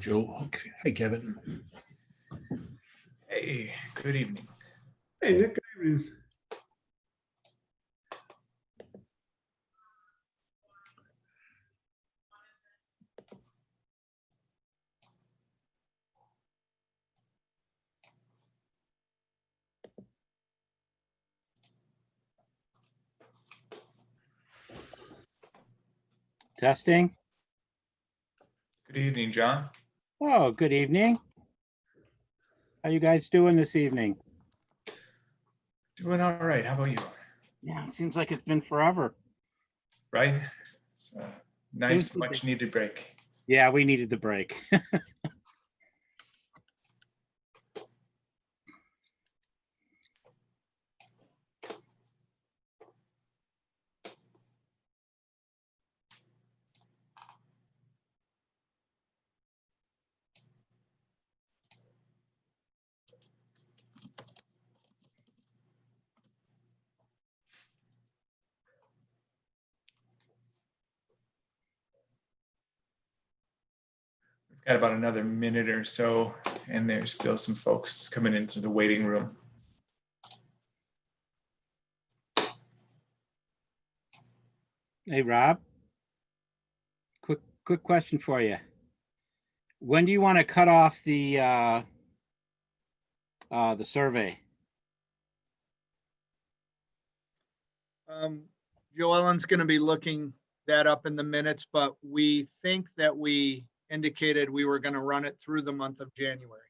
Joe. Okay. Hi, Kevin. Hey, good evening. Hey, Nick, good evening. Testing. Good evening, John. Oh, good evening. How you guys doing this evening? Doing all right. How about you? Yeah, it seems like it's been forever. Right? It's a nice, Good. much needed break. Yeah, we needed the break. We've got about another minute or so, and there's still some folks coming into the waiting room. Hey, Rob. Quick question for you. When do you want to cut off the survey? Joe Ellen's going to be looking that up in the minutes, but we think that we indicated we were going to run it through the month of January.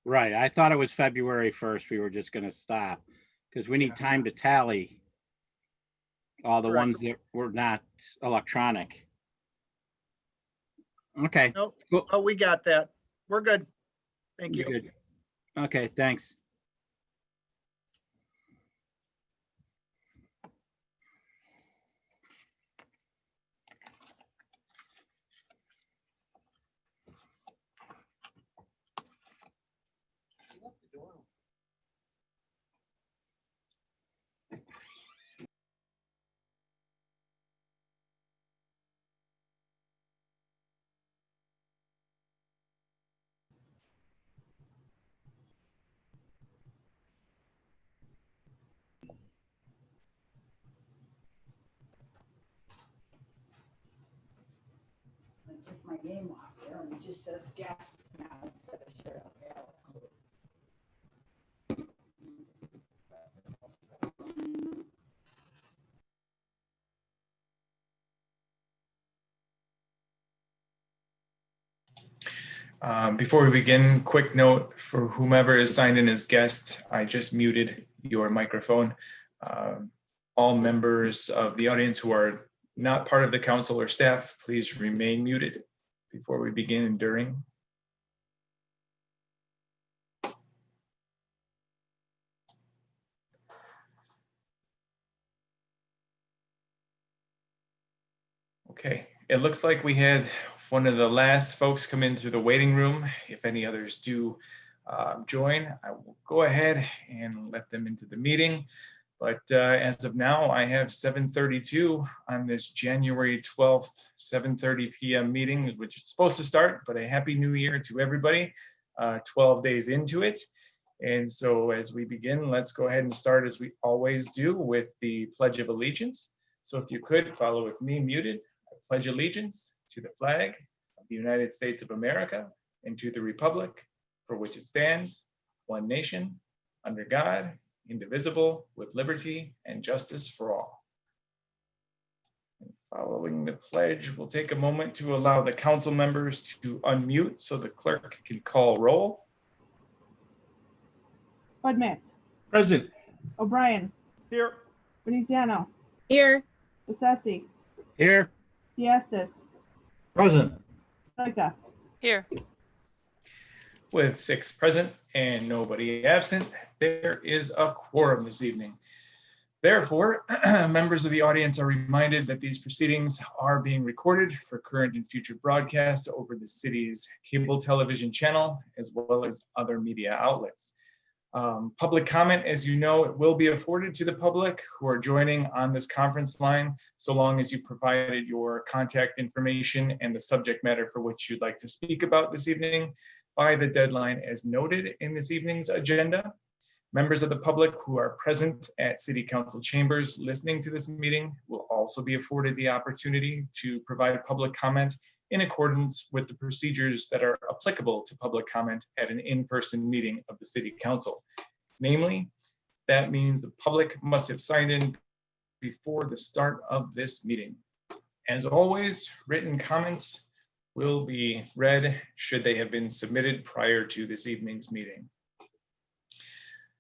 Right. I thought it was February 1st. We were just going to stop because we need time to tally all the Correct. ones that were not electronic. Okay. Nope. Cool. Oh, we got that. We're good. Thank you. You're good. Okay, thanks. I took my name off there and it just says guest now instead of Cheryl Gallagher. Before we begin, quick note for whomever is signed in as guest, I just muted your microphone. All members of the audience who are not part of the council or staff, please remain muted before we begin and during. Okay, it looks like we had one of the last folks come in through the waiting room. If any others do join, I will go ahead and let them into the meeting. But as of now, I have 7:32 on this January 12th, 7:30 p.m. meeting, which is supposed to start, but a happy new year to everybody, 12 days into it. And so as we begin, let's go ahead and start as we always do with the Pledge of Allegiance. So if you could follow with me muted, I pledge allegiance to the flag of the United States of America and to the republic for which it stands, one nation, under God, indivisible, with liberty and justice for all. And following the pledge, we'll take a moment to allow the council members to unmute so the clerk can call roll. Bud Matts, Present. O'Brien, Here. Veneziano, Here. Bessesi, Here. Diastis, Present. Stoika. Here. With 6 present and nobody absent, there is a quorum this evening. Therefore, members of the audience are reminded that these proceedings are being recorded for current and future broadcast over the city's cable television channel, as well as other media outlets. Public comment, as you know, it will be afforded to the public who are joining on this conference line, so long as you provided your contact information and the subject matter for which you'd like to speak about this evening by the deadline as noted in this evening's agenda. Members of the public who are present at City Council chambers listening to this meeting will also be afforded the opportunity to provide public comment in accordance with the procedures that are applicable to public comment at an in-person meeting of the City Council. Namely, that means the public must have signed in before the start of this meeting. As always, written comments will be read should they have been submitted prior to this evening's meeting.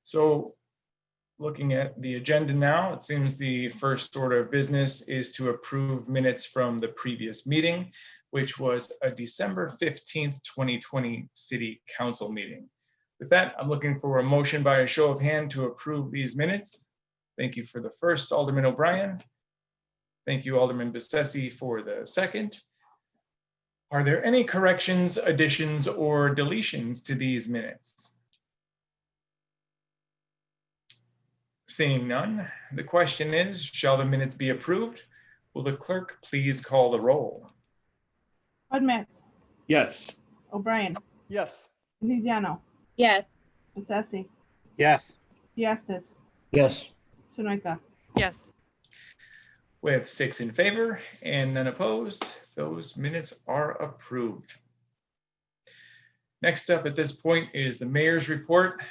So, looking at the agenda now, it seems the first order of business is to approve minutes from the previous meeting, which was a December 15th, 2020 City Council meeting. With that, I'm looking for a motion by a show of hand to approve these minutes. Thank you for the first, Alderman O'Brien. Thank you, Alderman Bessesi, for the second. Are there any corrections, additions, or deletions to these minutes? Seeing none, the question is, shall the minutes be approved? Will the clerk please call the roll? Budmets, Yes. O'Brien, Yes. Veneziano, Yes. Bessesi, Yes. Diastis, Yes. Sunoika. Yes. With 6 in favor and none opposed, those minutes are approved. Next up at this point is the mayor's report.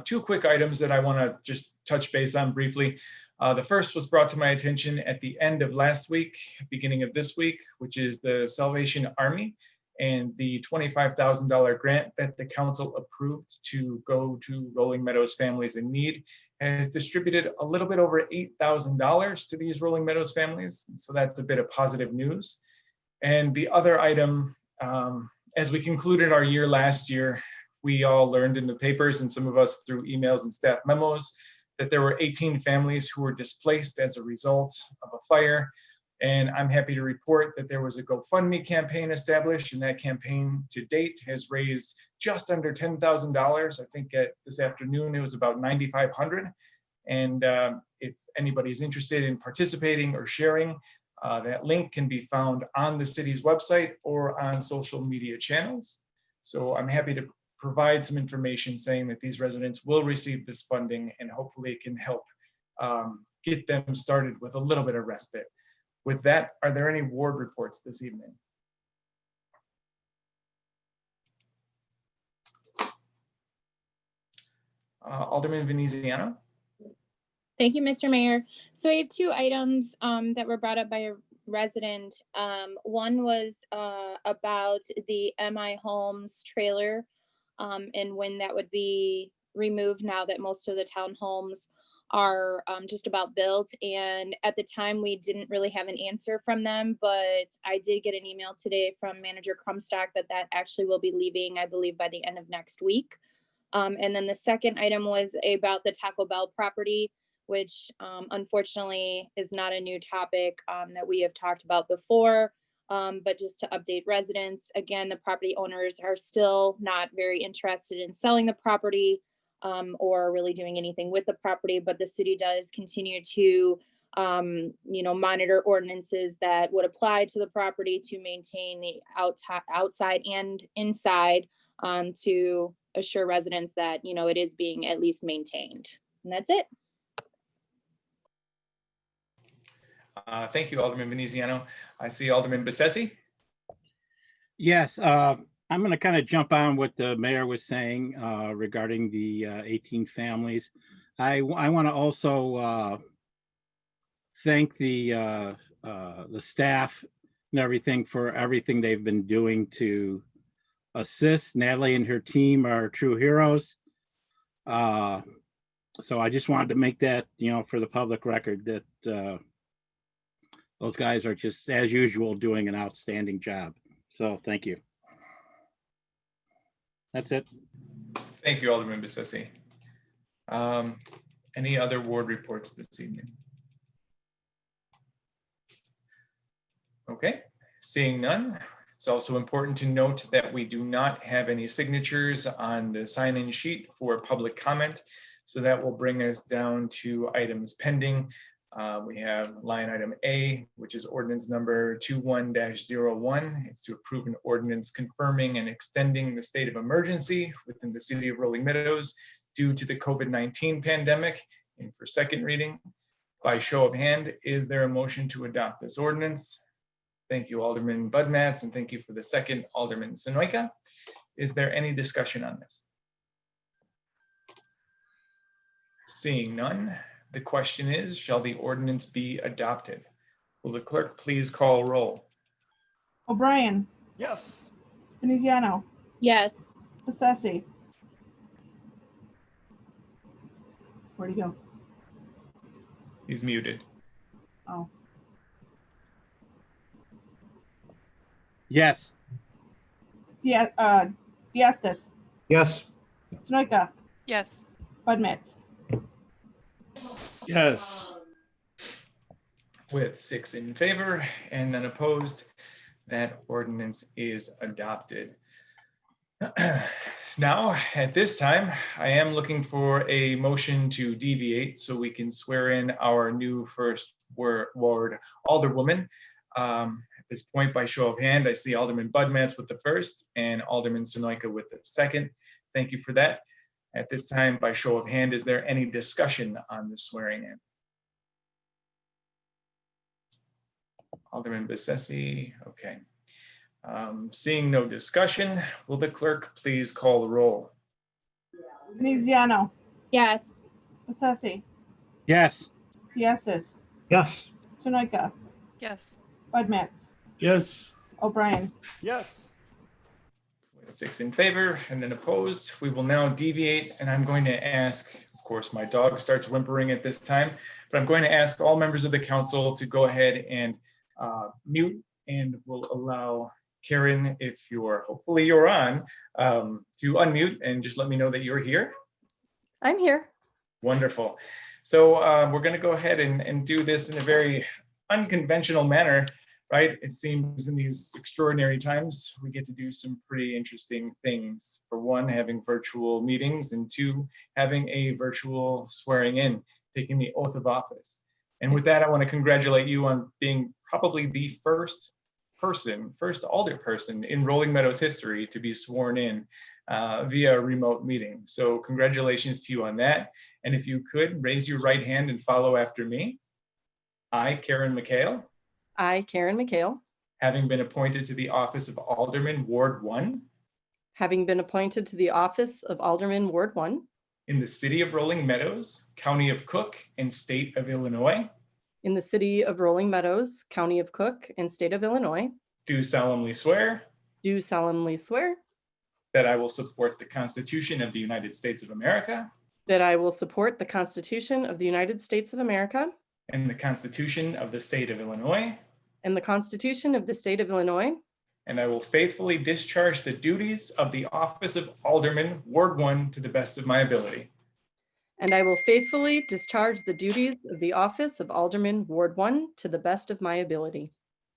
2 quick items that I want to just touch base on briefly. The first was brought to my attention at the end of last week, beginning of this week, which is the Salvation Army and the $25,000 grant that the council approved to go to Rolling Meadows families in need has distributed a little bit over $8,000 to these Rolling Meadows families. So that's a bit of positive news. And the other item, as we concluded our year last year, we all learned in the papers and some of us through emails and staff memos that there were 18 families who were displaced as a result of a fire. And I'm happy to report that there was a GoFundMe campaign established, and that campaign to date has raised just under $10,000. I think this afternoon it was about $9,500. And if anybody's interested in participating or sharing, that link can be found on the city's website or on social media channels. So I'm happy to provide some information saying that these residents will receive this funding, and hopefully it can help get them started with a little bit of respite. With that, are there any ward reports this evening? Alderman Veneziano. Thank you, Mr. Mayor. So I have 2 items that were brought up by a resident. One was about the MI Homes trailer and when that would be removed now that most of the townhomes are just about built. And at the time, we didn't really have an answer from them, but I did get an email today from Manager Crumstock that actually will be leaving, I believe, by the end of next week. And then the second item was about the Taco Bell property, which unfortunately is not a new topic that we have talked about before. But just to update residents, again, the property owners are still not very interested in selling the property or really doing anything with the property, but the city does continue to monitor ordinances that would apply to the property to maintain the outside and inside to assure residents that, it is being at least maintained. And that's it. Thank you, Alderman Veneziano. I see Alderman Bessesi. Yes, I'm going to kind of jump on what the mayor was saying regarding the 18 families. I want to also thank the staff and everything for everything they've been doing to assist. Natalie and her team are true heroes. So I just wanted to make that, for the public record that those guys are just, as usual, doing an outstanding job. So thank you. That's it. Thank you, Alderman Bessesi. Any other ward reports this evening? Okay, seeing none, It's also important to note that we do not have any signatures on the sign-in sheet for public comment. So that will bring us down to items pending. We have line item A, which is ordinance number 21-01. It's to approve an ordinance confirming and extending the state of emergency within the city of Rolling Meadows due to the COVID-19 pandemic. And for second reading, by show of hand, is there a motion to adopt this ordinance? Thank you, Alderman Budmats, and thank you for the second, Alderman Sonoyka. Is there any discussion on this? Seeing none, the question is, shall the ordinance be adopted? Will the clerk please call roll? O'Brien, Yes. Veneziano, Yes. Bessesi. Where'd he go? He's muted. Oh, Yes. Diastis, Yes. Sunoika, Yes. Budmats. Yes. With 6 in favor and none opposed, that ordinance is adopted. Now, at this time, I am looking for a motion to deviate so we can swear in our new first ward alderwoman. At this point, by show of hand, I see Alderman Budmats with the first and Alderman Sonoyka with the second. Thank you for that. At this time, by show of hand, is there any discussion on the swearing in? Alderman Bessesi, okay. Seeing no discussion, will the clerk please call the roll? Veneziano, Yes. Bessesi, Yes. Diastis, Yes. Sunoika, Yes. Budmats, Yes. O'Brien. Yes. With 6 in favor and then opposed, we will now deviate, and I'm going to ask, of course, my dog starts whimpering at this time, but I'm going to ask all members of the council to go ahead and mute, and we'll allow Karen, if you're, hopefully you're on, to unmute and just let me know that you're here. I'm here. Wonderful. So we're going to go ahead and do this in a very unconventional manner, right? It seems in these extraordinary times, we get to do some pretty interesting things. For one, having virtual meetings, and 2, having a virtual swearing in, taking the oath of office. And with that, I want to congratulate you on being probably the first alder person in Rolling Meadows history to be sworn in via remote meeting. So congratulations to you on that. And if you could raise your right hand and follow after me. I, Karen McHale, I, Karen McHale, having been appointed to the office of Alderman Ward 1 having been appointed to the office of Alderman Ward 1 in the city of Rolling Meadows, County of Cook, and state of Illinois, in the city of Rolling Meadows, County of Cook, and state of Illinois, do solemnly swear do solemnly swear that I will support the Constitution of the United States of America that I will support the Constitution of the United States of America and the Constitution of the state of Illinois, and the Constitution of the state of Illinois, and I will faithfully discharge the duties of the office of Alderman Ward 1 to the best of my ability. and I will faithfully discharge the duties of the office of Alderman Ward 1 to the best of my ability.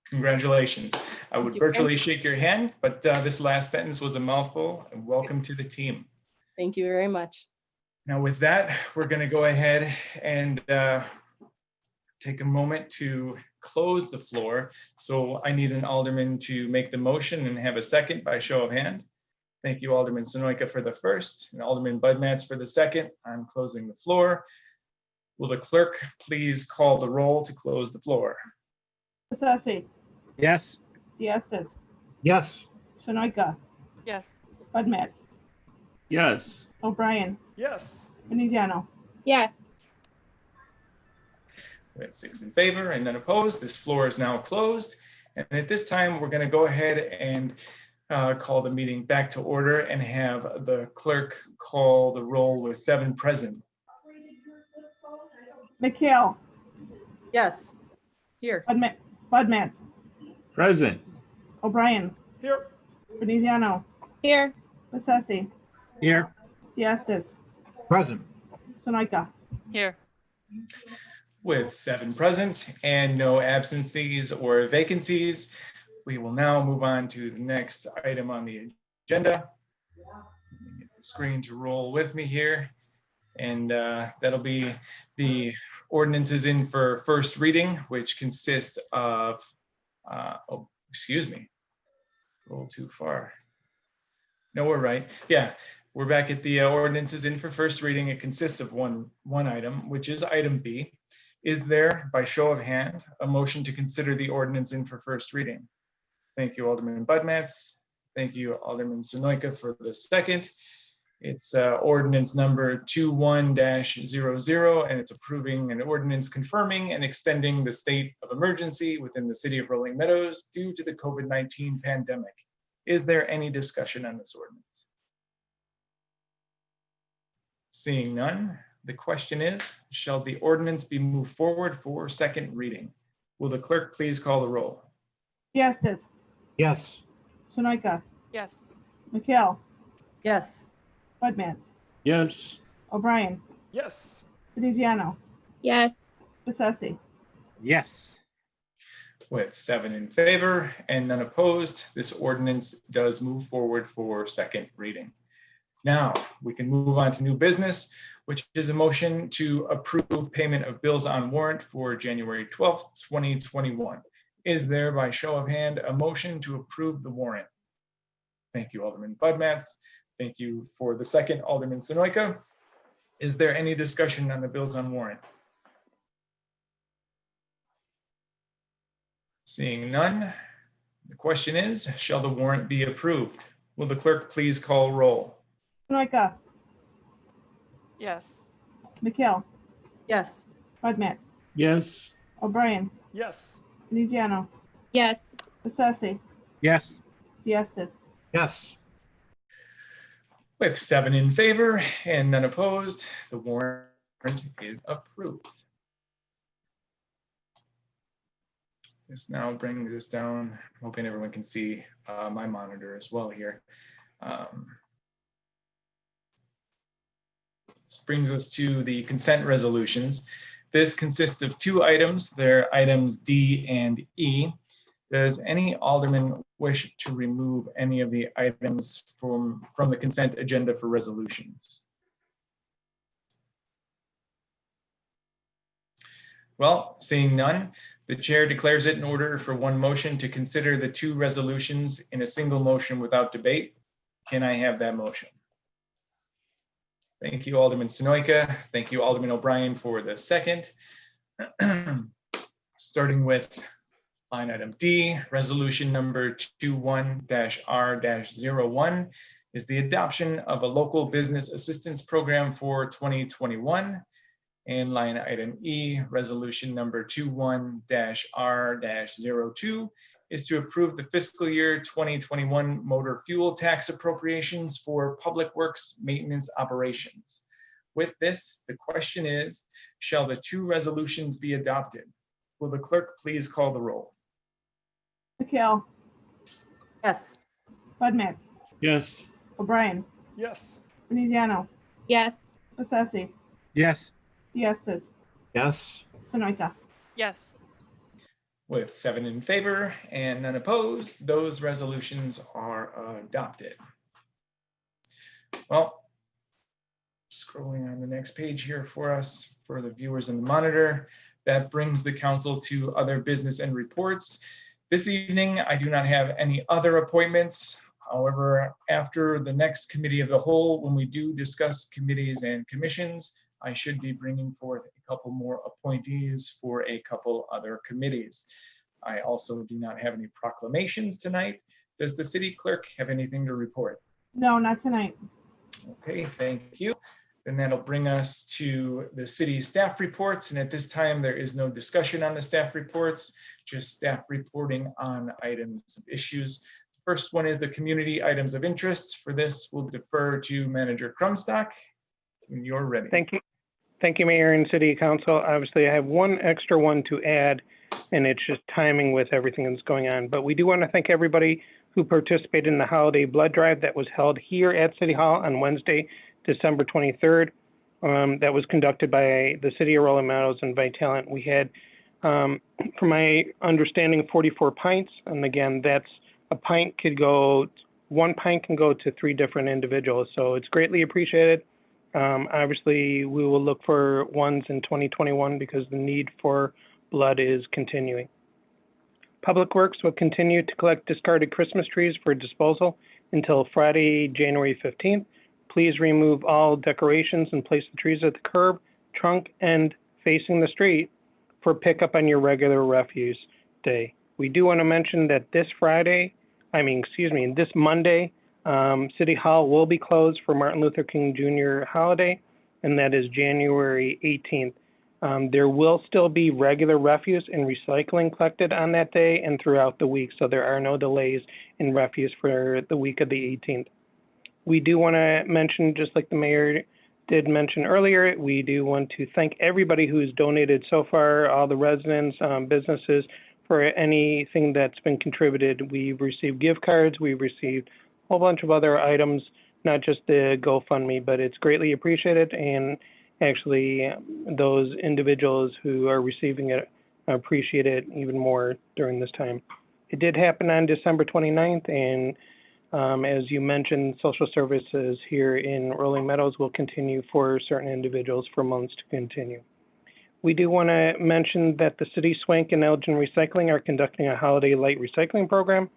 Congratulations. I would you. virtually shake your hand, but this last sentence was a mouthful. Welcome to the team. Thank you very much. Now with that, we're going to go ahead and take a moment to close the floor. So I need an alderman to make the motion and have a second by show of hand. Thank you, Alderman Sonoyka for the first and Alderman Budmats for the second. I'm closing the floor. Will the clerk please call the roll to close the floor? Bessesi, Yes. Diastis, Yes. Sunoika, Yes. Budmats, Yes. O'Brien, Yes. Veneziano. Yes. With 6 in favor and none opposed, this floor is now closed. And at this time, we're going to go ahead and call the meeting back to order and have the clerk call the roll with 7 present. McHale, Yes. Here. Budmats, Present. O'Brien, Here. Veneziano, Here. Bessesi, Here. Diastis, Present. Sunoika. Here. With 7 present and no absences or vacancies, We will now move on to the next item on the agenda. Let me get the screen to roll with me here. And that'll be the ordinances in for first reading, which consist of, oh, excuse me, roll too far. No, we're right. Yeah, we're back at the ordinances in for first reading. It consists of one item, which is item B. Is there, by show of hand, a motion to consider the ordinance in for first reading? Thank you, Alderman Budmats. Thank you, Alderman Sonoyka, for the second. It's ordinance number 21-00, and it's approving an ordinance confirming and extending the state of emergency within the city of Rolling Meadows due to the COVID-19 pandemic. Is there any discussion on this ordinance? Seeing none, the question is, shall the ordinance be moved forward for second reading? Will the clerk please call the roll? Diastis, Yes. Sunoika, Yes. McHale, Yes. Budmats, Yes. O'Brien, Yes. Veneziano, yes, Bessesi. Yes. With 7 in favor and none opposed, this ordinance does move forward for second reading. Now, we can move on to new business, which is a motion to approve payment of bills on warrant for January 12th, 2021. Is there, by show of hand, a motion to approve the warrant? Thank you, Alderman Budmats. Thank you for the second, Alderman Sonoyka. Is there any discussion on the bills on warrant? Seeing none, the question is, shall the warrant be approved? Will the clerk please call roll? Sunoika, Yes. McHale, Yes. Budmats, Yes. O'Brien, Yes. Veneziano, yes, Bessesi, Yes. Diastis. Yes. With 7 in favor and none opposed, the warrant is approved. This now brings us down, hoping everyone can see my monitor as well here. This brings us to the consent resolutions. This consists of 2 items. They're items D and E. Does any alderman wish to remove any of the items from the consent agenda for resolutions? Well, seeing none, the chair declares it in order for one motion to consider the 2 resolutions in a single motion without debate. Can I have that motion? Thank you, Alderman Sonoyka. Thank you, Alderman O'Brien, for the second. Starting with line item D, resolution number 21-R-01 is the adoption of a local business assistance program for 2021. And line item E, resolution number 21-R-02 is to approve the fiscal year 2021 motor fuel tax appropriations for public works maintenance operations. With this, the question is, shall the 2 resolutions be adopted? Will the clerk please call the roll? McHale, Yes. Budmats, Yes. O'Brien, Yes. Veneziano, yes, Bessesi, Yes. Diastis, Yes. Sunoika. Yes. With 7 in favor and none opposed, those resolutions are adopted. Well, scrolling on the next page here for us, for the viewers in the monitor, that brings the council to other business and reports. This evening, I do not have any other appointments. However, after the next committee of the whole, when we do discuss committees and commissions, I should be bringing forth a couple more appointees for a couple other committees. I also do not have any proclamations tonight. Does the city clerk have anything to report? No, not tonight. Okay, thank you. Then that'll bring us to the city staff reports. And at this time, there is no discussion on the staff reports, just staff reporting on items of issues. First one is the community items of interest. For this, we'll defer to Manager Crumstock when you're ready. Thank you. Thank you, Mayor and City Council. Obviously, I have one extra one to add, and it's just timing with everything that's going on. But we do want to thank everybody who participated in the holiday blood drive that was held here at City Hall on Wednesday, December 23rd. That was conducted by the City of Rolling Meadows and Vitalant. We had From my understanding, 44 pints, and again, that's a pint could go, 1 pint can go to 3 different individuals, so it's greatly appreciated. Obviously, we will look for ones in 2021 because the need for blood is continuing. Public Works will continue to collect discarded Christmas trees for disposal until Friday, January 15th. Please remove all decorations and place the trees at the curb, trunk, end facing the street for pickup on your regular refuse day. We do want to mention that this Monday, City Hall will be closed for Martin Luther King Jr. holiday, and that is January 18th. There will still be regular refuse and recycling collected on that day and throughout the week, so there are no delays in refuse for the week of the 18th. We do want to mention, just like the mayor did mention earlier, we do want to thank everybody who's donated so far, all the residents, businesses, for anything that's been contributed. We've received gift cards, we've received a whole bunch of other items, not just the GoFundMe, but it's greatly appreciated. And actually, those individuals who are receiving it appreciate it even more during this time. It did happen on December 29th, and as you mentioned, social services here in Rolling Meadows will continue for certain individuals for months to continue. We do want to mention that the City Swank and Elgin Recycling are conducting a holiday light recycling program.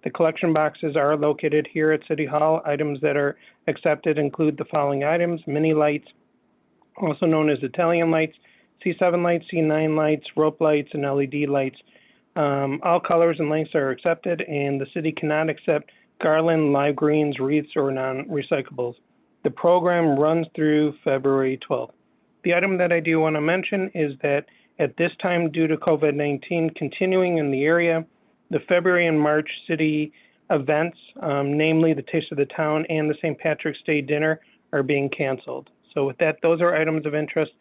The collection boxes are located here at City Hall. Items that are accepted include the following items: mini lights, also known as Italian lights, C7 lights, C9 lights, rope lights, and LED lights. All colors and lengths are accepted, and the city cannot accept garland, live greens, wreaths, or non-recyclables. The program runs through February 12th. The item that I do want to mention is that at this time, due to COVID-19 continuing in the area, the February and March city events, namely the Taste of the Town and the St. Patrick's Day dinner, are being canceled. So with that, those are items of interest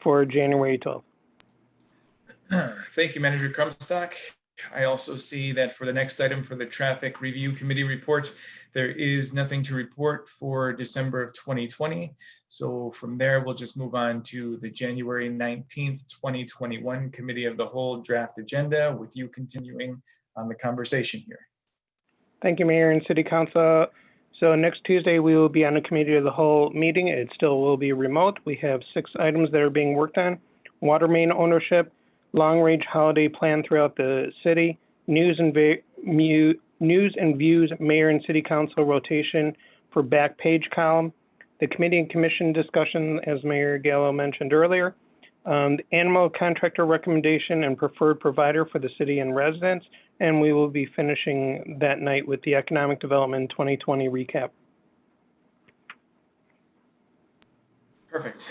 for January 12th. Thank you, Manager Crumstock. I also see that for the next item for the Traffic Review Committee report, there is nothing to report for December of 2020. So from there, we'll just move on to the January 19th, 2021 Committee of the Whole draft agenda, with you continuing on the conversation here. Thank you, Mayor and City Council. So next Tuesday, we will be on a Committee of the Whole meeting. It still will be remote. We have 6 items that are being worked on: water main ownership, long-range holiday plan throughout the city, news and views, mayor and city council rotation for back page column, the committee and commission discussion, as Mayor Gallo mentioned earlier, the animal contractor recommendation and preferred provider for the city and residents, and we will be finishing that night with the economic development 2020 recap. Perfect.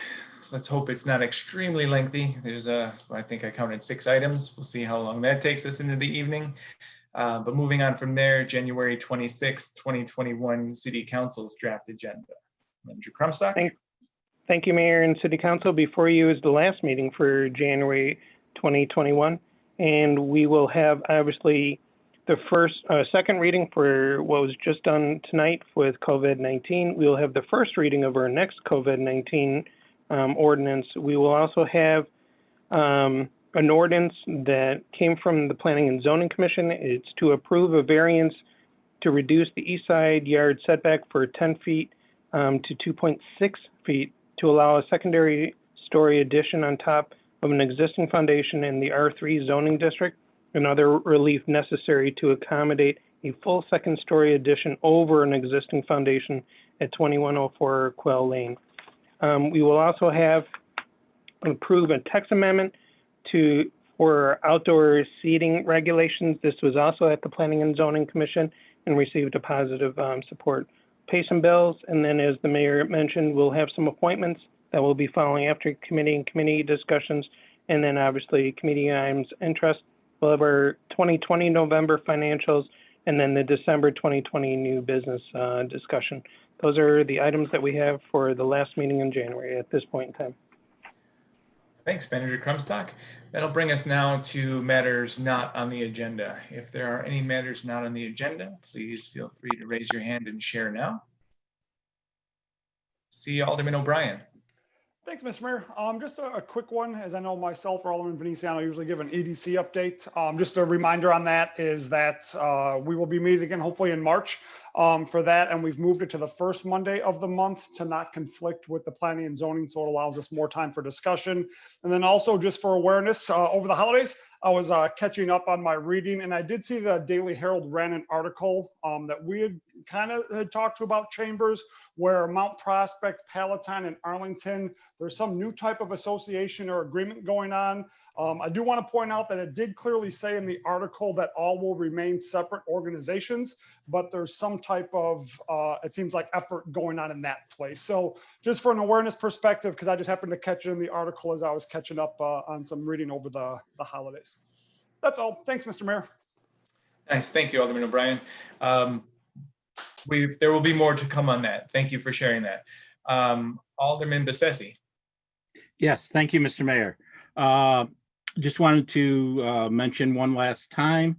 Let's hope it's not extremely lengthy. There's I think I counted 6 items. We'll see how long that takes us into the evening. But moving on from there, January 26th, 2021 City Council's draft agenda. Manager Crumstock. Thank you, Mayor and City Council. Before you is the last meeting for January 2021. And we will have obviously the second reading for what was just done tonight with COVID-19. We will have the first reading of our next COVID-19 ordinance. We will also have an ordinance that came from the Planning and Zoning Commission. It's to approve a variance to reduce the east side yard setback for 10 feet to 2.6 feet to allow a secondary story addition on top of an existing foundation in the R3 zoning district, and other relief necessary to accommodate a full second story addition over an existing foundation at 2104 Quail Lane. We will also have approve a text amendment for outdoor seating regulations. This was also at the Planning and Zoning Commission and received a positive support. Pay some bills, and then as the mayor mentioned, we'll have some appointments that will be following after committee and committee discussions, and then obviously committee items interest. We'll have our 2020 November financials, and then the December 2020 new business discussion. Those are the items that we have for the last meeting in January at this point in time. Thanks, Manager Crumstock. That'll bring us now to matters not on the agenda. If there are any matters not on the agenda, please feel free to raise your hand and share now. See Alderman O'Brien. Thanks, Mr. Mayor. Just a quick one, as I know myself or Alderman Veneziano usually give an EDC update. Just a reminder on that is that we will be meeting again hopefully in March for that, and we've moved it to the first Monday of the month to not conflict with the planning and zoning, so it allows us more time for discussion. And then also just for awareness, over the holidays, I was catching up on my reading, and I did see the Daily Herald ran an article that we had talked to about chambers, where Mount Prospect, Palatine, and Arlington, there's some new type of association or agreement going on. I do want to point out that it did clearly say in the article that all will remain separate organizations, but there's some type of, it seems like, effort going on in that place. So just for an awareness perspective, because I just happened to catch it in the article as I was catching up on some reading over the holidays. That's all. Thanks, Mr. Mayor. Nice. Thank you, Alderman O'Brien. There will be more to come on that. Thank you for sharing that. Alderman Bessetti. Yes, thank you, Mr. Mayor. Just wanted to mention one last time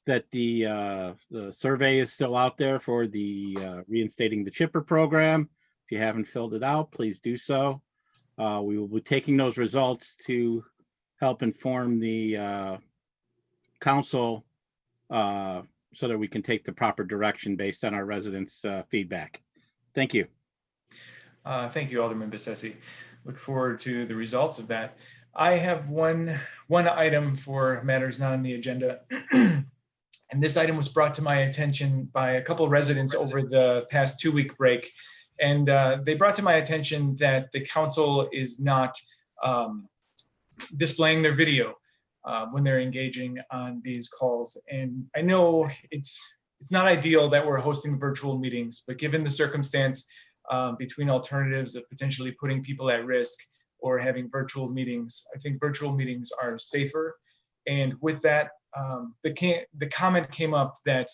that the survey is still out there for the reinstating the chipper program. If you haven't filled it out, please do so. We will be taking those results to help inform the council so that we can take the proper direction based on our residents' feedback. Thank you. Thank you, Alderman Bessetti. Look forward to the results of that. I have one item for matters not on the agenda. And this item was brought to my attention by a couple of residents over the past 2-week break. And they brought to my attention that the council is not displaying their video when they're engaging on these calls. And I know it's not ideal that we're hosting virtual meetings, but given the circumstance between alternatives of potentially putting people at risk or having virtual meetings, I think virtual meetings are safer. And with that, the comment came up that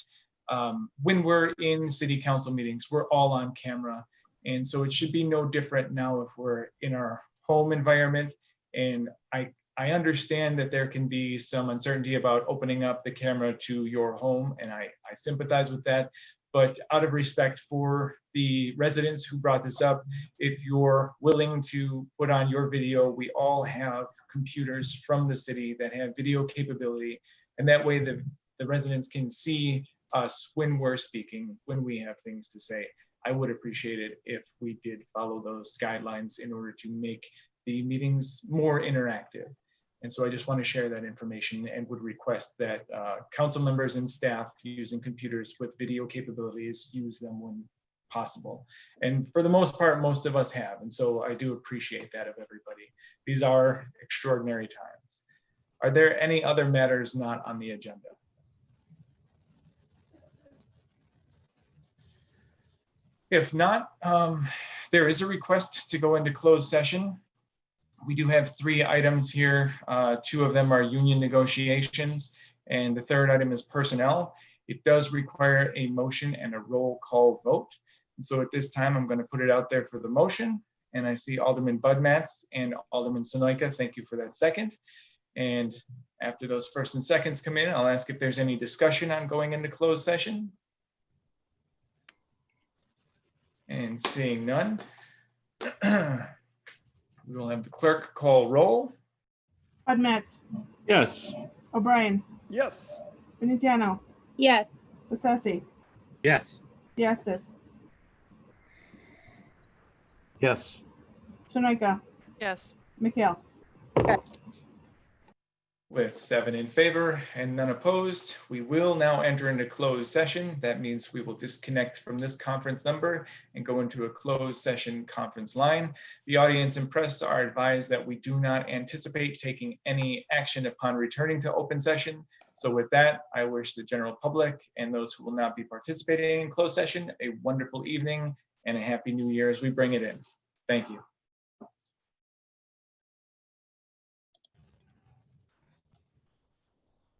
when we're in city council meetings, we're all on camera. And so it should be no different now if we're in our home environment. And I understand that there can be some uncertainty about opening up the camera to your home, and I sympathize with that. But out of respect for the residents who brought this up, if you're willing to put on your video, we all have computers from the city that have video capability. And that way the residents can see us when we're speaking, when we have things to say. I would appreciate it if we did follow those guidelines in order to make the meetings more interactive. And so I just want to share that information and would request that council members and staff using computers with video capabilities use them when possible. And for the most part, most of us have. And so I do appreciate that of everybody. These are extraordinary times. Are there any other matters not on the agenda? If not, there is a request to go into closed session. We do have 3 items here. 2 of them are union negotiations, and the 3rd item is personnel. It does require a motion and a roll call vote. And so at this time, I'm going to put it out there for the motion. And I see Alderman Budmats and Alderman Sonoyka. Thank you for that second. And after those first and seconds come in, I'll ask if there's any discussion on going into closed session. And seeing none, we will have the clerk call roll. Budmats, Yes. O'Brien, Yes. Veneziano, Yes. Bessesi, Yes. Diastis, Yes. Sunoika, Yes. McHale. With 7 in favor and none opposed, we will now enter into closed session. That means we will disconnect from this conference number and go into a closed session conference line. The audience and press are advised that we do not anticipate taking any action upon returning to open session. So with that, I wish the general public and those who will not be participating in closed session a wonderful evening and a happy new year as we bring it in. Thank you.